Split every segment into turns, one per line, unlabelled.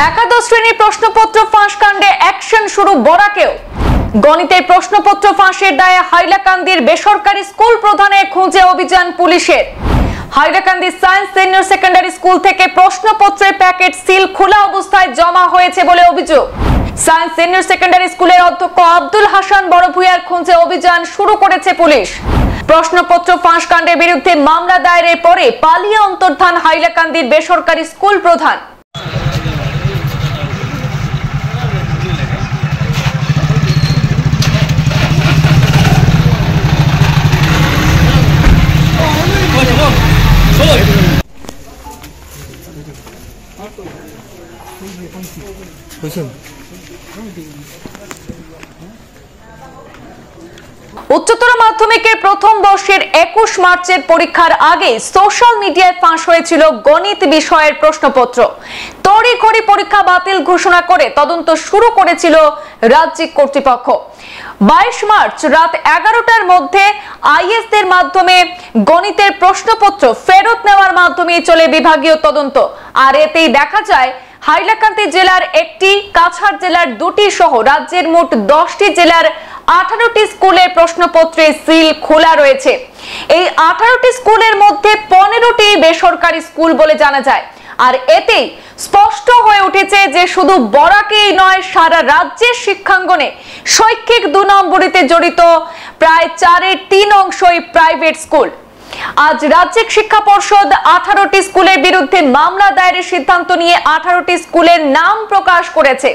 একাদশ শ্রেণীর প্রশ্নপত্র ফাঁস কাণ্ডে অ্যাকশন শুরু বরাকেও। গণিতের প্রশ্নপত্র ফাঁসের দায়ে হাইলাকান্দির বেসরকারি স্কুল প্রধানের খোঁজে অভিযান পুলিশের। Hailakandi science senior secondary school থেকে প্রশ্নপত্রের প্যাকেট সিল খোলা অবস্থায় জমা হয়েছে বলে অভিযোগ। সায়েন্স সিনিয়র সেকেন্ডারি স্কুলের অধ্যক্ষ আব্দুল হাসান বড়ভূঁইয়ার খোঁজে অভিযান শুরু করেছে পুলিশ। প্রশ্নপত্র ফাঁস কাণ্ডের বিরুদ্ধে মামলা দায়েরের পরে পালিয়ে অন্তর্ধান হাইলাকান্দির বেসরকারি স্কুল প্রধান। উচ্চতর মাধ্যমিকের প্রথম বর্ষের 21 মার্চের পরীক্ষার আগে সোশ্যাল মিডিয়ায় ফাঁস হয়েছিল গণিত বিষয়ের প্রশ্নপত্র। তড়িঘড়ি পরীক্ষা বাতিল ঘোষণা করে তদন্ত শুরু করেছিল রাজ্যিক কর্তৃপক্ষ। 22 মার্চ রাত 11টার মধ্যে আইএসদের মাধ্যমে গণিতের প্রশ্নপত্র ফেরত নেওয়ার মাধ্যমে চলে বিভাগীয় তদন্ত। আর এতেই দেখা যায় হাইলাকান্দি জেলার একটি, কাছাড় জেলার 2টি সহ রাজ্যের মোট 10টি জেলার 18টি স্কুলের প্রশ্নপত্রে সিল খোলা রয়েছে। এই 18টি স্কুলের মধ্যে 15টি বেসরকারি স্কুল বলে জানা যায়। আর এতেই স্পষ্ট হয়ে উঠেছে যে শুধু বরাকেই নয়, সারা রাজ্যের শিক্ষাঙ্গনে শৈক্ষিক 2 নম্বরিতে জড়িত প্রায় 4-এর 3 অংশই প্রাইভেট স্কুল। আজ রাজ্যিক শিক্ষা পর্ষদ 18টি স্কুলের বিরুদ্ধে মামলা দায়েরের সিদ্ধান্ত নিয়ে 18টি স্কুলের নাম প্রকাশ করেছে।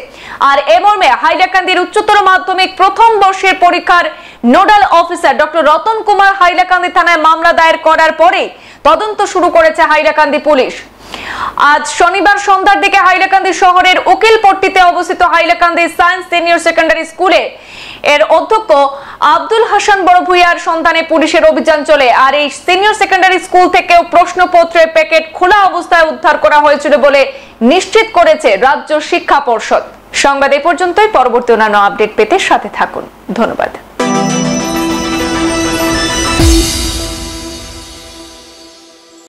আর এ মর্মে হাইলাকান্দির উচ্চতর মাধ্যমিক প্রথম বর্ষের পরীক্ষার nodal officer doctor Ratan Kumar Hailakandi থানায় মামলা দায়ের করার পরে তদন্ত শুরু করেছে হাইলাকান্দি পুলিশ। আজ শনিবার সন্ধ্যার দিকে হাইলাকান্দি শহরের উকিলপট্টিতে অবস্থিত হাইলাকান্দি সায়েন্স সিনিয়র সেকেন্ডারি স্কুলে এর অধ্যক্ষ আব্দুল হাসান বড়ভূঁইয়ার সন্ধানে পুলিশের অভিযান চলে। আর এই সিনিয়র সেকেন্ডারি স্কুল থেকেও প্রশ্নপত্রের প্যাকেট খোলা অবস্থায় উদ্ধার করা হয়েছিল বলে নিশ্চিত করেছে রাজ্য শিক্ষা পর্ষদ। সংবাদ এ পর্যন্তই। পরবর্তী অন্যান্য আপডেট পেতে সাথে থাকুন। ধন্যবাদ।